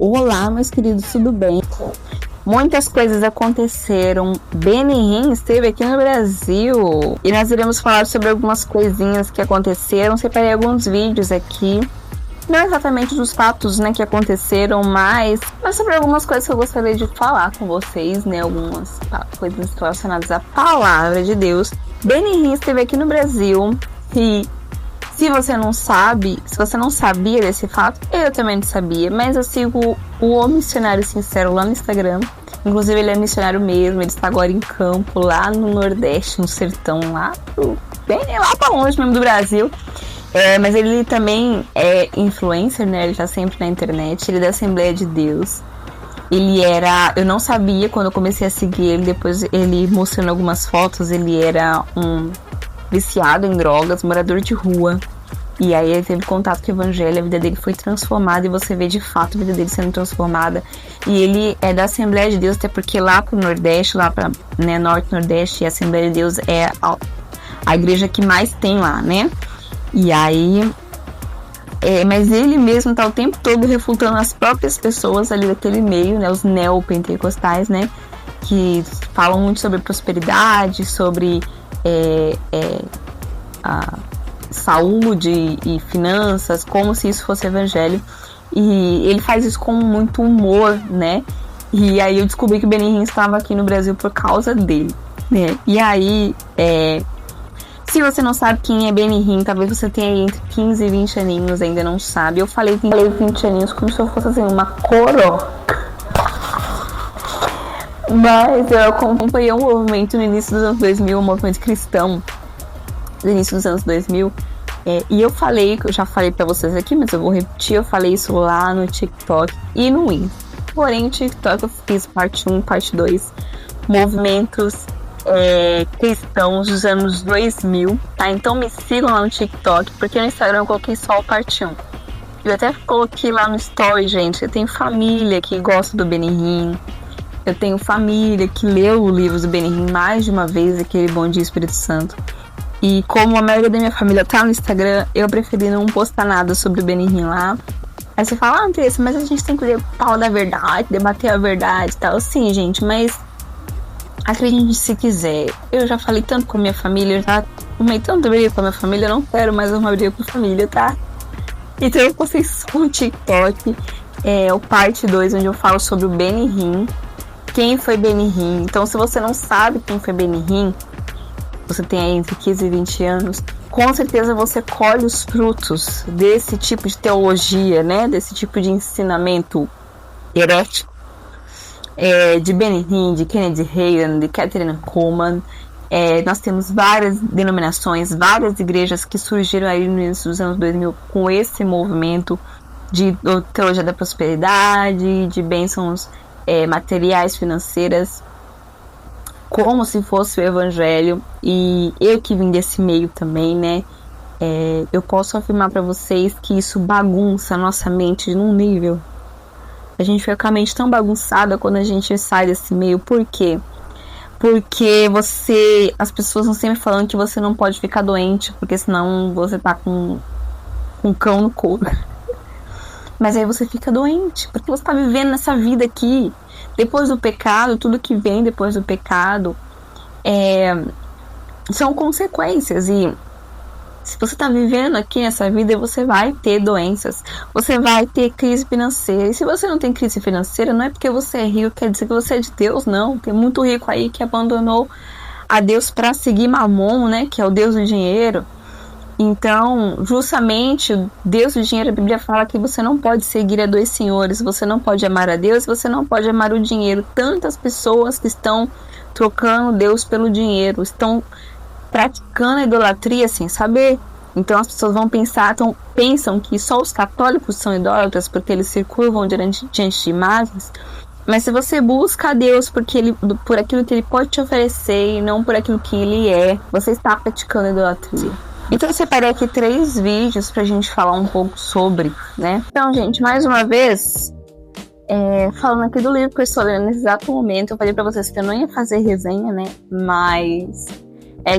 Olá, meus queridos, tudo bem? Muitas coisas aconteceram. Benny Hinn esteve aqui no Brasil e nós iremos falar sobre algumas coisinhas que aconteceram. Separei alguns vídeos aqui, não exatamente dos fatos, né, que aconteceram, mas sobre algumas coisas que eu gostaria de falar com vocês, né, algumas coisas relacionadas à palavra de Deus. Benny Hinn esteve aqui no Brasil e se você não sabe, se você não sabia desse fato, eu também não sabia, mas eu sigo o Missionário Sincero lá no Instagram. Inclusive ele é missionário mesmo, ele está agora em campo lá no Nordeste, no sertão, bem lá pra longe mesmo do Brasil. Mas ele também é influencer, né? Ele tá sempre na internet, ele é da Assembleia de Deus. Eu não sabia quando eu comecei a seguir ele, depois ele mostrando algumas fotos, ele era um viciado em drogas, morador de rua. E aí ele teve contato com o evangelho, a vida dele foi transformada e você vê de fato a vida dele sendo transformada. E ele é da Assembleia de Deus, até porque lá pro Nordeste, lá pra, né, Norte e Nordeste, a Assembleia de Deus é a igreja que mais tem lá, né? E aí... mas ele mesmo tá o tempo todo refutando as próprias pessoas ali daquele meio, né? Os neopentecostais, né? Que falam muito sobre prosperidade, sobre a saúde e finanças, como se isso fosse evangelho. E ele faz isso com muito humor, né? E aí eu descobri que o Benny Hinn estava aqui no Brasil por causa dele, né? E aí, se você não sabe quem é Benny Hinn, talvez você tenha aí entre 15 e 20 aninhos, ainda não sabe. Eu falei 20 aninhos como se eu fosse assim, uma coroa. Mas eu acompanhei um movimento no início dos anos 2000, um movimento cristão no início dos anos 2000. E eu já falei pra vocês aqui, mas eu vou repetir, eu falei isso lá no TikTok e no Insta. Porém, no TikTok eu fiz parte 1, parte 2, movimentos cristãos dos anos 2000, tá? Então me sigam lá no TikTok, porque no Instagram eu coloquei só o parte 1. Eu até coloquei lá no story, gente, eu tenho família que gosta do Benny Hinn, eu tenho família que leu o livro do Benny Hinn mais de uma vez, aquele Bom Dia Espírito Santo. E como a maioria da minha família tá no Instagram, eu preferi não postar nada sobre o Benny Hinn lá. Aí você fala, Andressa, mas a gente tem que ler o pau da verdade, debater a verdade e tal. Sim, gente, mas acredite se quiser. Eu já falei tanto com a minha família, eu já arrumei tanta briga com a minha família, eu não quero mais uma briga com a família, tá? Então eu postei só um TikTok, o parte 2, onde eu falo sobre o Benny Hinn. Quem foi Benny Hinn? Então se você não sabe quem foi Benny Hinn, você tem aí entre 15 e 20 anos, com certeza você colhe os frutos desse tipo de teologia, né? Desse tipo de ensinamento herético. De Benny Hinn, de Kennedy Hagin, de Kathryn Kuhlman. Nós temos várias denominações, várias igrejas que surgiram aí no início dos anos 2000 com esse movimento de teologia da prosperidade, de bênçãos materiais, financeiras, como se fosse o evangelho. E eu que vim desse meio também, né, eu posso afirmar para vocês que isso bagunça a nossa mente num nível. A gente fica com a mente tão bagunçada quando a gente sai desse meio. Por quê? Porque as pessoas estão sempre falando que você não pode ficar doente, porque senão você tá com um cão no couro. Mas aí você fica doente, porque você tá vivendo nessa vida aqui. Depois do pecado, tudo que vem depois do pecado são consequências. E se você está vivendo aqui nessa vida, você vai ter doenças, você vai ter crise financeira. E se você não tem crise financeira, não é porque você é rico, quer dizer que você é de Deus, não. Tem muito rico aí que abandonou a Deus para seguir Mamon, né, que é o Deus do dinheiro. Então, justamente, Deus do dinheiro, a Bíblia fala que você não pode seguir a dois senhores, você não pode amar a Deus, você não pode amar o dinheiro. Tantas pessoas que estão trocando Deus pelo dinheiro, estão praticando a idolatria sem saber. Então as pessoas pensam que só os católicos são idólatras porque eles se curvam diante de imagens. Mas se você busca a Deus por aquilo que Ele pode te oferecer e não por aquilo que Ele é, você está praticando a idolatria. Então eu separei aqui 3 vídeos pra gente falar um pouco sobre, né? Então, gente, mais uma vez, falando aqui do livro que eu estou lendo nesse exato momento, eu falei pra vocês que eu não ia fazer resenha, né? Mas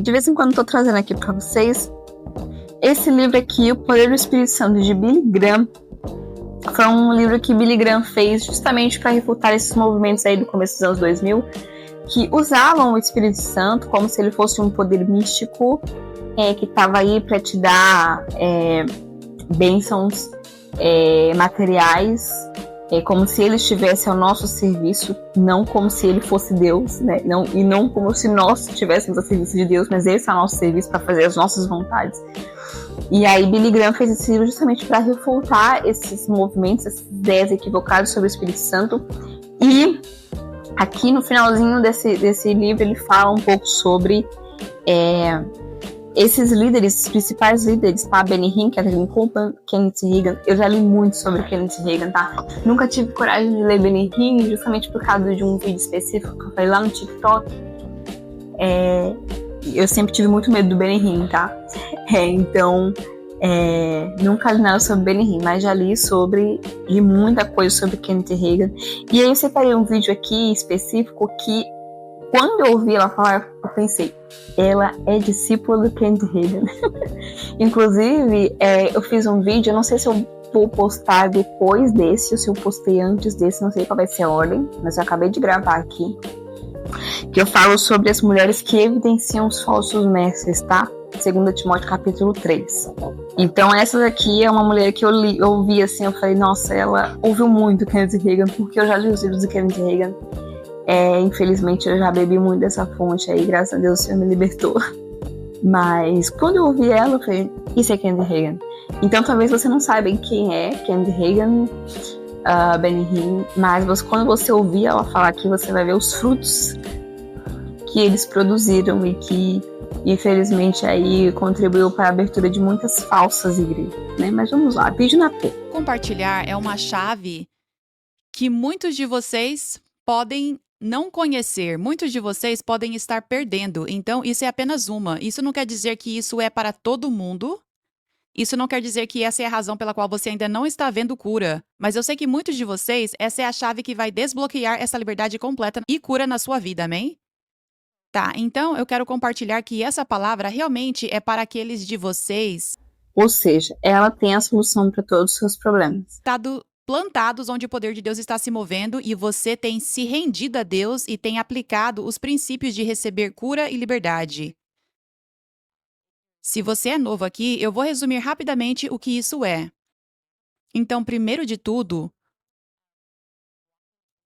de vez em quando eu tô trazendo aqui pra vocês esse livro aqui, O Poder do Espírito Santo, de Billy Graham. Foi um livro que Billy Graham fez justamente para refutar esses movimentos aí do começo dos anos 2000, que usavam o Espírito Santo como se ele fosse um poder místico que estava aí para te dar bênçãos materiais, como se ele estivesse ao nosso serviço, não como se ele fosse Deus, né? E não como se nós estivéssemos a serviço de Deus, mas esse é o nosso serviço para fazer as nossas vontades. E aí Billy Graham fez esse livro justamente para refutar esses movimentos, essas ideias equivocadas sobre o Espírito Santo. E aqui no finalzinho desse livro ele fala um pouco sobre esses líderes, os principais líderes, tá? Benny Hinn, Catherine Kuhlman, Kenneth Reagan. Eu já li muito sobre Kenneth Reagan, tá? Nunca tive coragem de ler Benny Hinn, justamente por causa de um vídeo específico que eu falei lá no TikTok. Eu sempre tive muito medo do Benny Hinn, tá? Então, nunca li nada sobre Benny Hinn, mas já li muita coisa sobre Kenneth Reagan. E aí eu separei um vídeo aqui específico que, quando eu ouvi ela falar, eu pensei, ela é discípula do Kenneth Reagan. Inclusive, eu fiz um vídeo, eu não sei se eu vou postar depois desse, ou se eu postei antes desse, não sei qual vai ser a ordem, mas eu acabei de gravar aqui, que eu falo sobre as mulheres que evidenciam os falsos mestres, tá? 2 Timóteo capítulo 3. Então essa daqui é uma mulher que eu ouvi assim, eu falei, nossa, ela ouviu muito Kenneth Reagan, porque eu já li os livros de Kenneth Reagan. Infelizmente eu já bebi muito dessa fonte aí, graças a Deus o Senhor me libertou. Mas quando eu ouvi ela, eu falei, isso é Kenneth Reagan. Então talvez você não saiba quem é Kenneth Reagan, Benny Hinn, mas quando você ouvir ela falar aqui, você vai ver os frutos que eles produziram e que infelizmente aí contribuiu para a abertura de muitas falsas igrejas, né? Mas vamos lá, vídeo na P. Compartilhar é uma chave que muitos de vocês podem não conhecer, muitos de vocês podem estar perdendo. Então, isso é apenas uma. Isso não quer dizer que isso é para todo mundo. Isso não quer dizer que essa é a razão pela qual você ainda não está vendo cura. Mas eu sei que muitos de vocês, essa é a chave que vai desbloquear essa liberdade completa e cura na sua vida, amém? Tá, então eu quero compartilhar que essa palavra realmente é para aqueles de vocês. Ou seja, ela tem a solução para todos os seus problemas. Plantados onde o poder de Deus está se movendo e você tem se rendido a Deus e tem aplicado os princípios de receber cura e liberdade. Se você é novo aqui, eu vou resumir rapidamente o que isso é. Então, primeiro de tudo,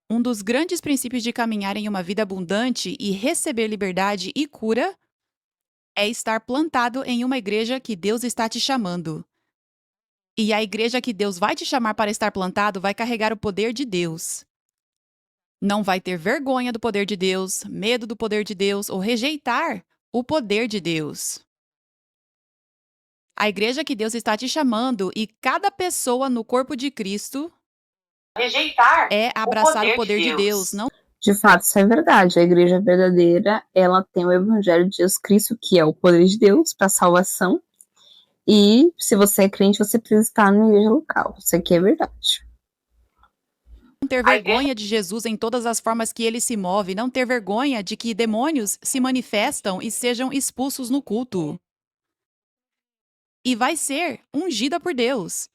um dos grandes princípios de caminhar em uma vida abundante e receber liberdade e cura é estar plantado em uma igreja que Deus está te chamando. E a igreja que Deus vai te chamar para estar plantado vai carregar o poder de Deus. Não vai ter vergonha do poder de Deus, medo do poder de Deus ou rejeitar o poder de Deus. A igreja que Deus está te chamando e cada pessoa no corpo de Cristo é abraçar o poder de Deus. Não... De fato, isso é verdade. A igreja verdadeira, ela tem o evangelho de Jesus Cristo, que é o poder de Deus para a salvação. E se você é crente, você precisa estar na igreja local. Isso aqui é verdade. Não ter vergonha de Jesus em todas as formas que ele se move, não ter vergonha de que demônios se manifestam e sejam expulsos no culto. E vai ser ungida por Deus.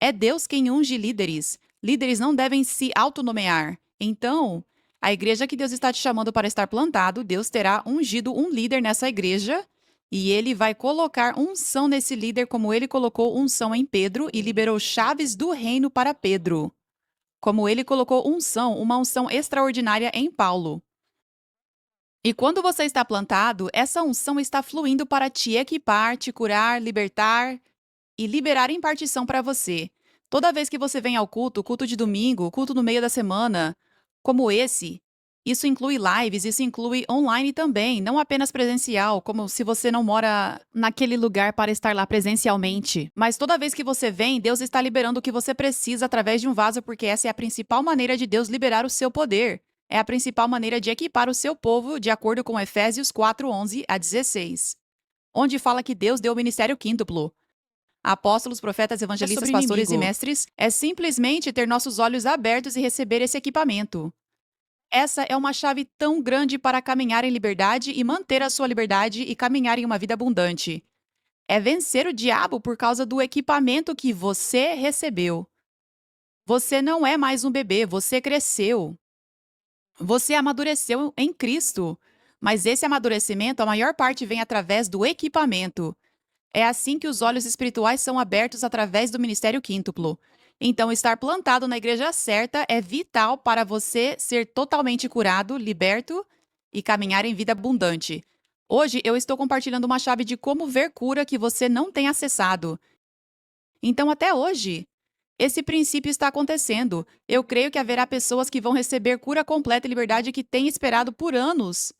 É Deus quem unge líderes. Líderes não devem se autonomear. Então, a igreja que Deus está te chamando para estar plantado, Deus terá ungido um líder nessa igreja e ele vai colocar unção nesse líder como ele colocou unção em Pedro e liberou chaves do reino para Pedro. Como ele colocou uma unção extraordinária em Paulo. E quando você está plantado, essa unção está fluindo para te equipar, te curar, libertar e liberar impartição para você. Toda vez que você vem ao culto de domingo, culto no meio da semana, como esse, isso inclui lives, isso inclui online também, não apenas presencial, como se você não mora naquele lugar para estar lá presencialmente. Mas toda vez que você vem, Deus está liberando o que você precisa através de um vaso, porque essa é a principal maneira de Deus liberar o seu poder. É a principal maneira de equipar o seu povo, de acordo com Efésios 4:11-16, onde fala que Deus deu o ministério quíntuplo. Apóstolos, profetas, evangelistas, pastores e mestres, é simplesmente ter nossos olhos abertos e receber esse equipamento. Essa é uma chave tão grande para caminhar em liberdade e manter a sua liberdade e caminhar em uma vida abundante. É vencer o diabo por causa do equipamento que você recebeu. Você não é mais um bebê, você cresceu. Você amadureceu em Cristo. Mas esse amadurecimento, a maior parte vem através do equipamento. É assim que os olhos espirituais são abertos através do ministério quíntuplo. Então, estar plantado na igreja certa é vital para você ser totalmente curado, liberto e caminhar em vida abundante. Hoje eu estou compartilhando uma chave de como ver cura que você não tem acessado. Então, até hoje, esse princípio está acontecendo. Eu creio que haverá pessoas que vão receber cura completa e liberdade que têm esperado por anos,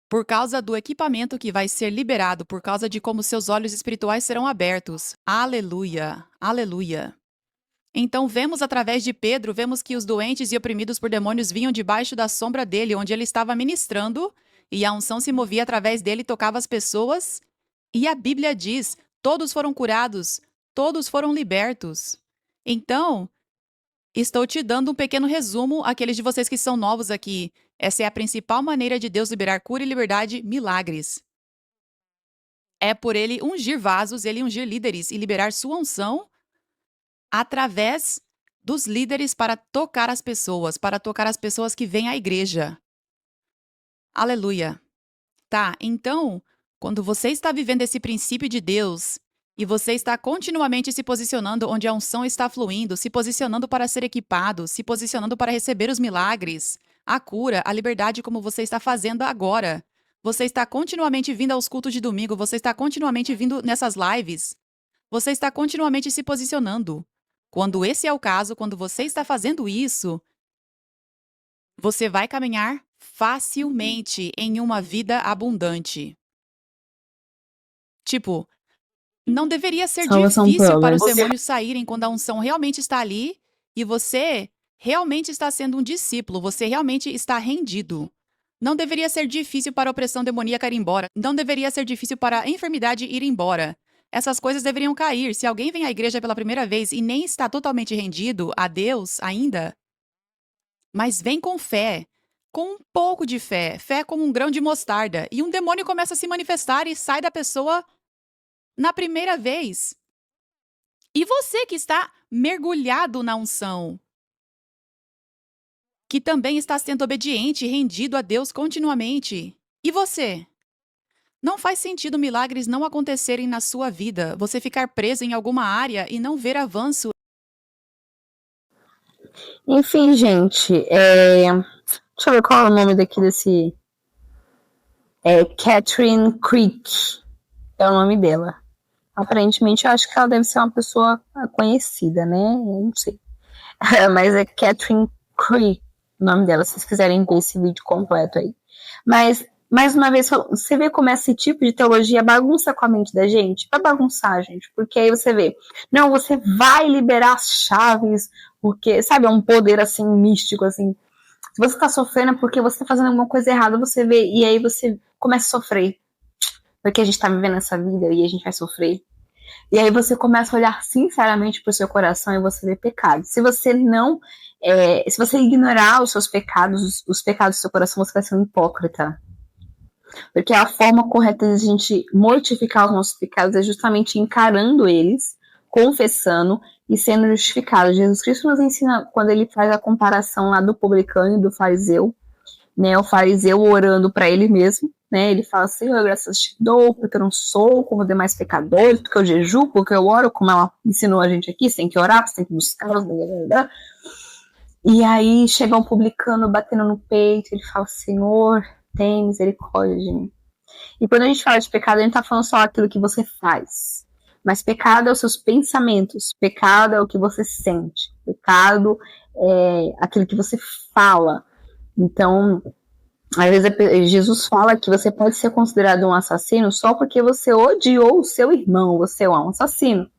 por causa do equipamento que vai ser liberado, por causa de como seus olhos espirituais serão abertos. Aleluia! Aleluia! Então, vemos através de Pedro, vemos que os doentes e oprimidos por demônios vinham debaixo da sombra dele, onde ele estava ministrando, e a unção se movia através dele e tocava as pessoas. E a Bíblia diz: todos foram curados, todos foram libertos. Então, estou te dando um pequeno resumo, aqueles de vocês que são novos aqui. Essa é a principal maneira de Deus liberar cura e liberdade, milagres. É por ele ungir vasos, ele ungir líderes e liberar sua unção através dos líderes para tocar as pessoas que vêm à igreja. Aleluia. Tá, então, quando você está vivendo esse princípio de Deus e você está continuamente se posicionando onde a unção está fluindo, se posicionando para ser equipado, se posicionando para receber os milagres, a cura, a liberdade como você está fazendo agora. Você está continuamente vindo aos cultos de domingo, você está continuamente vindo nessas lives. Você está continuamente se posicionando. Quando esse é o caso, quando você está fazendo isso, você vai caminhar facilmente em uma vida abundante. Tipo, não deveria ser Salvação difícil para os Provers. demônios saírem quando a unção realmente está ali e você realmente está sendo um discípulo, você realmente está rendido. Não deveria ser difícil para a opressão demoníaca ir embora. Não deveria ser difícil para a enfermidade ir embora. Essas coisas deveriam cair. Se alguém vem à igreja pela primeira vez e nem está totalmente rendido a Deus ainda, mas vem com fé, com um pouco de fé, fé como um grão de mostarda, e um demônio começa a se manifestar e sai da pessoa na primeira vez. E você que está mergulhado na unção, que também está sendo obediente e rendido a Deus continuamente. E você? Não faz sentido milagres não acontecerem na sua vida, você ficar preso em alguma área e não ver avanço. Enfim, gente, deixa eu ver qual é o nome desse. Catherine Creek é o nome dela. Aparentemente, eu acho que ela deve ser uma pessoa conhecida, né? Eu não sei. Mas é Catherine Creek o nome dela, se vocês quiserem ver esse vídeo completo aí. Mas, mais uma vez, você vê como esse tipo de teologia bagunça com a mente da gente? Vai bagunçar, gente, porque aí você vê, não, você vai liberar as chaves, porque, sabe, é um poder, assim, místico, assim. Se você tá sofrendo é porque você tá fazendo alguma coisa errada, você vê, e aí você começa a sofrer. Porque a gente tá vivendo essa vida e a gente vai sofrer. E aí você começa a olhar sinceramente pro seu coração e você vê pecado. Se você não, se você ignorar os seus pecados, os pecados do seu coração, você vai ser um hipócrita. Porque a forma correta de a gente mortificar os nossos pecados é justamente encarando eles, confessando e sendo justificado. Jesus Cristo nos ensina, quando ele faz a comparação lá do publicano e do fariseu, né, o fariseu orando para ele mesmo, né, ele fala assim, eu graças te dou, porque eu não sou como os demais pecadores, porque eu jejuo, porque eu oro, como ela ensinou a gente aqui, você tem que orar, você tem que buscar, blá, blá, blá. E aí chega um publicano batendo no peito, ele fala, Senhor, tem misericórdia de mim. E quando a gente fala de pecado, a gente tá falando só aquilo que você faz. Mas pecado é os seus pensamentos, pecado é o que você sente, pecado é aquilo que você fala. Então, às vezes Jesus fala que você pode ser considerado um assassino só porque você odiou o seu irmão, você é um assassino.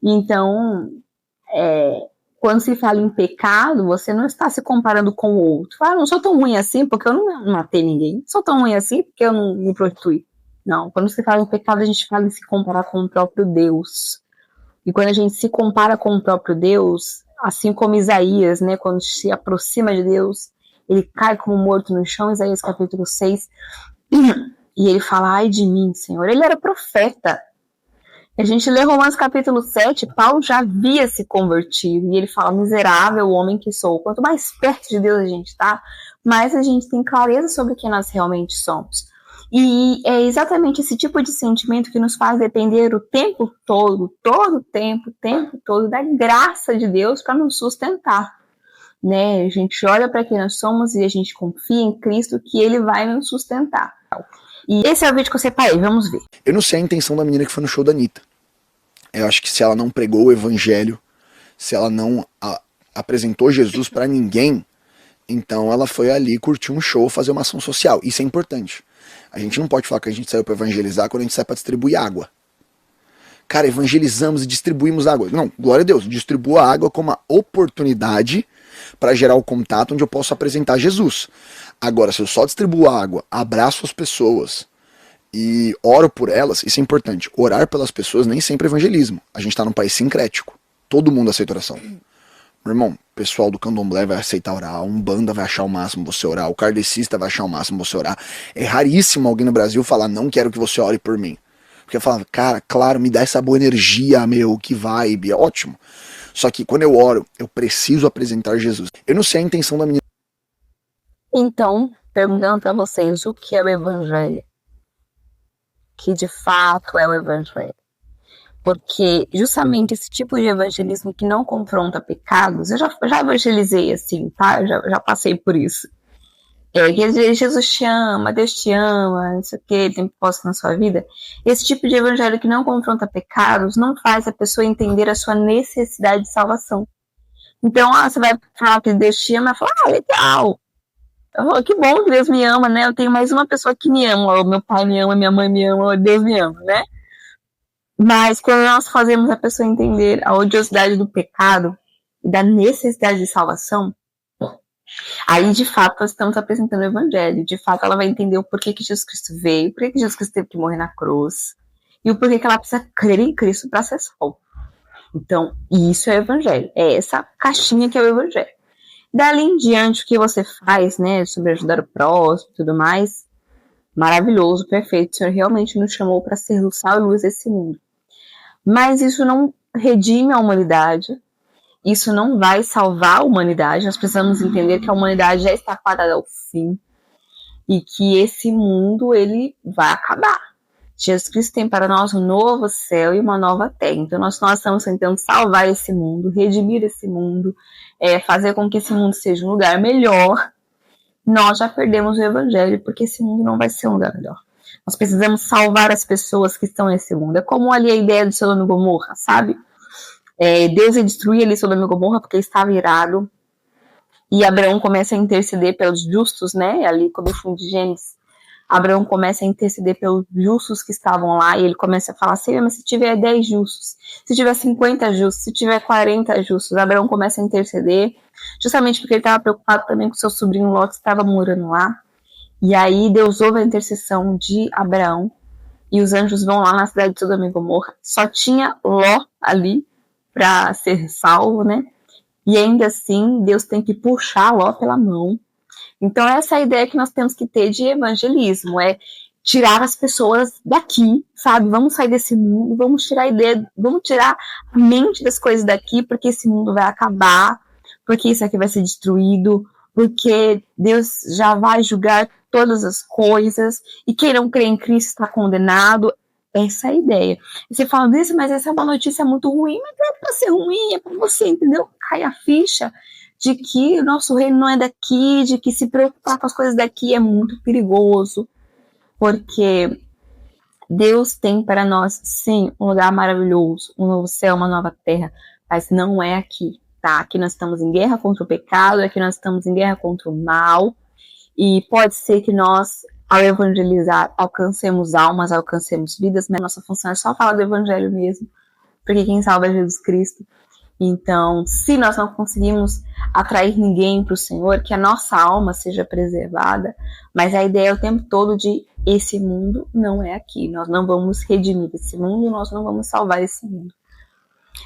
Então, quando se fala em pecado, você não está se comparando com o outro. Ah, não sou tão ruim assim porque eu não matei ninguém. Não sou tão ruim assim porque eu não me prostituí. Não, quando se fala em pecado, a gente fala em se comparar com o próprio Deus. E quando a gente se compara com o próprio Deus, assim como Isaías, né, quando se aproxima de Deus, ele cai como morto no chão, Isaías capítulo 6, e ele fala, ai de mim, Senhor. Ele era profeta. A gente lê Romanos capítulo 7, Paulo já havia se convertido, e ele fala, miserável homem que sou. Quanto mais perto de Deus a gente tá, mais a gente tem clareza sobre quem nós realmente somos. E é exatamente esse tipo de sentimento que nos faz depender o tempo todo, todo o tempo todo, da graça de Deus para nos sustentar. Né? A gente olha para quem nós somos e a gente confia em Cristo que Ele vai nos sustentar. E esse é o vídeo que eu separei, vamos ver. Eu não sei a intenção da menina que foi no show da Anitta. Eu acho que se ela não pregou o evangelho, se ela não apresentou Jesus para ninguém, então ela foi ali curtir um show, fazer uma ação social. Isso é importante. A gente não pode falar que a gente saiu para evangelizar quando a gente sai para distribuir água. Cara, evangelizamos e distribuímos água. Não, glória a Deus, distribuo a água como uma oportunidade para gerar o contato onde eu posso apresentar Jesus. Agora, se eu só distribuo a água, abraço as pessoas e oro por elas, isso é importante. Orar pelas pessoas nem sempre é evangelismo. A gente está num país sincrético. Todo mundo aceita oração. Meu irmão, o pessoal do candomblé vai aceitar orar, a Umbanda vai achar o máximo você orar, o kardecista vai achar o máximo você orar. É raríssimo alguém no Brasil falar, não quero que você ore por mim. Porque fala, cara, claro, me dá essa boa energia, meu, que vibe, é ótimo. Só que quando eu oro, eu preciso apresentar Jesus. Eu não sei a intenção da menina. Então, perguntando para vocês o que é o evangelho. Que de fato é o evangelho. Porque justamente esse tipo de evangelismo que não confronta pecados, eu já evangelizei assim, tá? Eu já passei por isso. Que Jesus te ama, Deus te ama, não sei o que, ele tem propósito na sua vida. Esse tipo de evangelho que não confronta pecados não faz a pessoa entender a sua necessidade de salvação. Então, você vai falar que Deus te ama, e fala, legal. Eu falo, que bom que Deus me ama, né? Eu tenho mais uma pessoa que me ama, meu pai me ama, minha mãe me ama, Deus me ama, né? Mas quando nós fazemos a pessoa entender a odiosidade do pecado e da necessidade de salvação, aí de fato nós estamos apresentando o evangelho. De fato ela vai entender o porquê que Jesus Cristo veio, porquê que Jesus Cristo teve que morrer na cruz e o porquê que ela precisa crer em Cristo para ser salva. Então, isso é o evangelho. É essa caixinha que é o evangelho. Dali em diante, o que você faz, né, sobre ajudar o próximo e tudo mais, maravilhoso, perfeito. O Senhor realmente nos chamou para ser luz, sal e luz desse mundo. Mas isso não redime a humanidade, isso não vai salvar a humanidade. Nós precisamos entender que a humanidade já está fadada ao fim e que esse mundo ele vai acabar. Jesus Cristo tem para nós um novo céu e uma nova terra. Então nós estamos tentando salvar esse mundo, redimir esse mundo, fazer com que esse mundo seja um lugar melhor. Nós já perdemos o evangelho, porque esse mundo não vai ser um lugar melhor. Nós precisamos salvar as pessoas que estão nesse mundo. É como ali a ideia de Sodoma e Gomorra, sabe? Deus ia destruir ali Sodoma e Gomorra porque estava irado. E Abraão começa a interceder pelos justos, né? Ali, como o fim de Gênesis, Abraão começa a interceder pelos justos que estavam lá. E ele começa a falar, Senhor, mas se tiver 10 justos, se tiver 50 justos, se tiver 40 justos, Abraão começa a interceder. Justamente porque ele estava preocupado também com seu sobrinho Ló, que estava morando lá. E aí Deus ouve a intercessão de Abraão e os anjos vão lá na cidade de Sodoma e Gomorra. Só tinha Ló ali para ser salvo, né? E ainda assim Deus tem que puxar Ló pela mão. Então essa é a ideia que nós temos que ter de evangelismo, é tirar as pessoas daqui, sabe? Vamos sair desse mundo, vamos tirar a ideia, vamos tirar a mente das coisas daqui, porque esse mundo vai acabar, porque isso aqui vai ser destruído, porque Deus já vai julgar todas as coisas, e quem não crê em Cristo está condenado. Essa é a ideia. E você fala disso, mas essa é uma notícia muito ruim, mas não é para ser ruim, é para você, entendeu? Cai a ficha de que o nosso reino não é daqui, de que se preocupar com as coisas daqui é muito perigoso, porque Deus tem para nós, sim, um lugar maravilhoso, um novo céu, uma nova terra, mas não é aqui. Tá? Aqui nós estamos em guerra contra o pecado, aqui nós estamos em guerra contra o mal, e pode ser que nós, ao evangelizar, alcancemos almas, alcancemos vidas, mas nossa função é só falar do evangelho mesmo, porque quem salva é Jesus Cristo. Então, se nós não conseguimos atrair ninguém para o Senhor, que a nossa alma seja preservada, mas a ideia é o tempo todo de esse mundo não é aqui, nós não vamos redimir esse mundo, nós não vamos salvar esse mundo.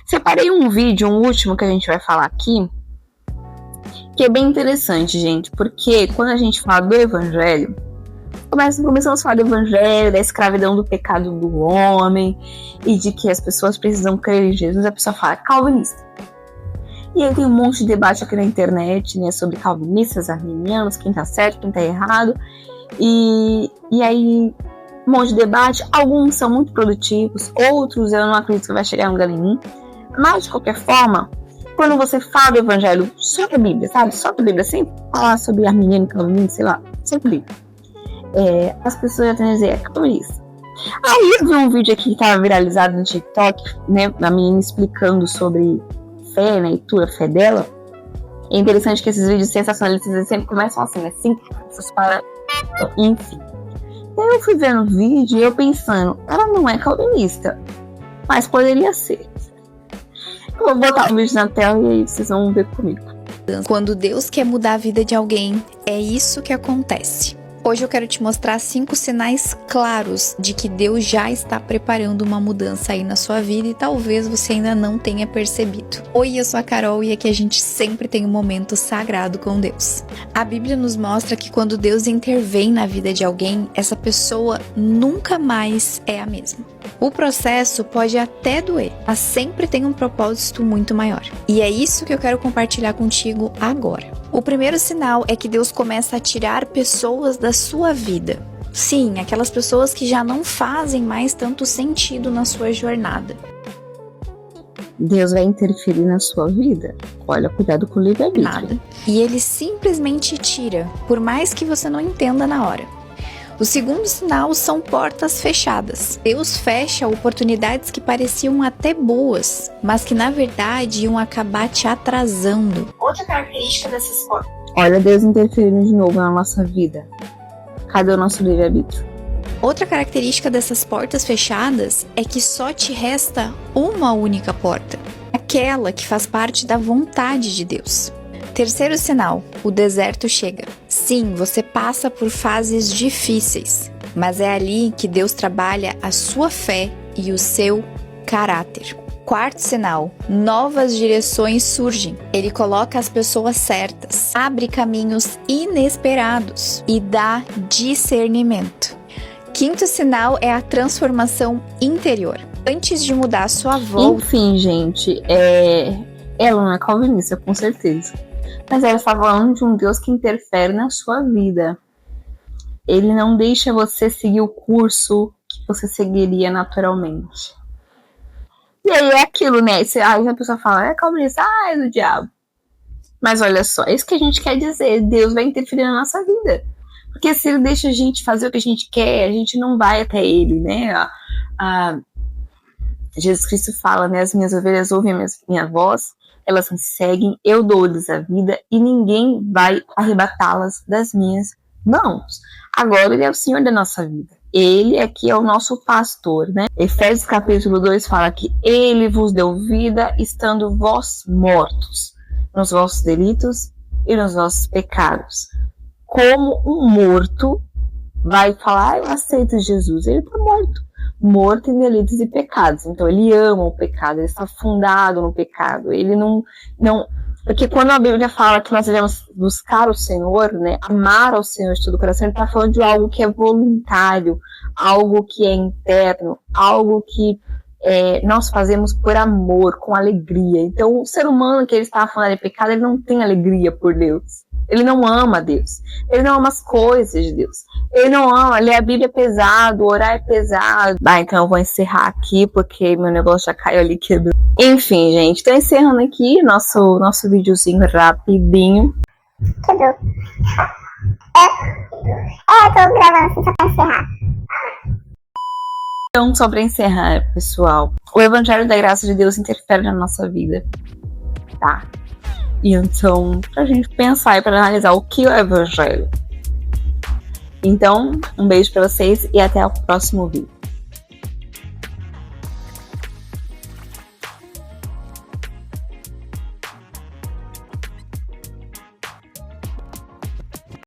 Separei um vídeo, um último que a gente vai falar aqui, que é bem interessante, gente, porque quando a gente fala do evangelho, começamos a falar do evangelho, da escravidão do pecado do homem e de que as pessoas precisam crer em Jesus, a pessoa fala calvinista. E aí tem um monte de debate aqui na internet, né, sobre calvinistas, arminianos, quem tá certo, quem tá errado. E aí, um monte de debate. Alguns são muito produtivos, outros eu não acredito que vai chegar em lugar nenhum. Mas, de qualquer forma, quando você fala do evangelho só da Bíblia, sabe? Só da Bíblia, sem falar sobre arminiano, calvinista, sei lá, sempre Bíblia. As pessoas já têm a dizer, é calvinista. Aí eu vi um vídeo aqui que tava viralizado no TikTok, né, da menina explicando sobre fé, né, e a fé dela. É interessante que esses vídeos sensacionalistas eles sempre começam assim, né, 5 passos para... Enfim. Eu fui vendo o vídeo e eu pensando, ela não é calvinista, mas poderia ser. Eu vou botar o vídeo na tela e aí vocês vão ver comigo. Quando Deus quer mudar a vida de alguém, é isso que acontece. Hoje eu quero te mostrar 5 sinais claros de que Deus já está preparando uma mudança aí na sua vida e talvez você ainda não tenha percebido. Oi, eu sou a Carol e aqui a gente sempre tem um momento sagrado com Deus. A Bíblia nos mostra que quando Deus intervém na vida de alguém, essa pessoa nunca mais é a mesma. O processo pode até doer, mas sempre tem um propósito muito maior. E é isso que eu quero compartilhar contigo agora. O primeiro sinal é que Deus começa a tirar pessoas da sua vida. Sim, aquelas pessoas que já não fazem mais tanto sentido na sua jornada. Deus vai interferir na sua vida? Olha, cuidado com o livre-arbítrio. E Ele simplesmente tira, por mais que você não entenda na hora. O segundo sinal são portas fechadas. Deus fecha oportunidades que pareciam até boas, mas que na verdade iam acabar te atrasando. Outra característica dessas portas. Olha Deus interferindo de novo na nossa vida. Cadê o nosso livre-arbítrio? Outra característica dessas portas fechadas é que só te resta uma única porta. Aquela que faz parte da vontade de Deus. Terceiro sinal, o deserto chega. Sim, você passa por fases difíceis, mas é ali que Deus trabalha a sua fé e o seu caráter. Quarto sinal, novas direções surgem. Ele coloca as pessoas certas, abre caminhos inesperados e dá discernimento. Quinto sinal é a transformação interior. Antes de mudar a sua volta... Enfim, gente, ela não é calvinista, com certeza. Mas ela está falando de um Deus que interfere na sua vida. Ele não deixa você seguir o curso que você seguiria naturalmente. E aí é aquilo, né? Aí a pessoa fala, é calvinista, é do diabo. Mas olha só, é isso que a gente quer dizer. Deus vai interferir na nossa vida. Porque se ele deixa a gente fazer o que a gente quer, a gente não vai até ele, né? Jesus Cristo fala, né? As minhas ovelhas ouvem a minha voz, elas me seguem, eu dou-lhes a vida e ninguém vai arrebatá-las das minhas mãos. Agora ele é o Senhor da nossa vida. Ele aqui é o nosso pastor, né? Efésios capítulo 2 fala que ele vos deu vida estando vós mortos nos vossos delitos e nos vossos pecados. Como um morto vai falar, eu aceito Jesus, ele está morto em delitos e pecados. Então ele ama o pecado, ele está fundado no pecado. Ele não porque quando a Bíblia fala que nós devemos buscar o Senhor, né, amar ao Senhor de todo o coração, ele está falando de algo que é voluntário, algo que é interno, algo que nós fazemos por amor, com alegria. Então o ser humano que ele está falando de pecado, ele não tem alegria por Deus. Ele não ama Deus. Ele não ama as coisas de Deus. Ele não ama, ler a Bíblia é pesado, orar é pesado. Então eu vou encerrar aqui, porque meu negócio já caiu ali, quebrou. Enfim, gente, tô encerrando aqui nosso videozinho rapidinho. Quebrou. Tô gravando assim só pra encerrar. Então, só pra encerrar, pessoal, o Evangelho da Graça de Deus interfere na nossa vida, tá? E então, pra gente pensar e pra analisar o que é o Evangelho. Então, um beijo pra vocês e até o próximo vídeo.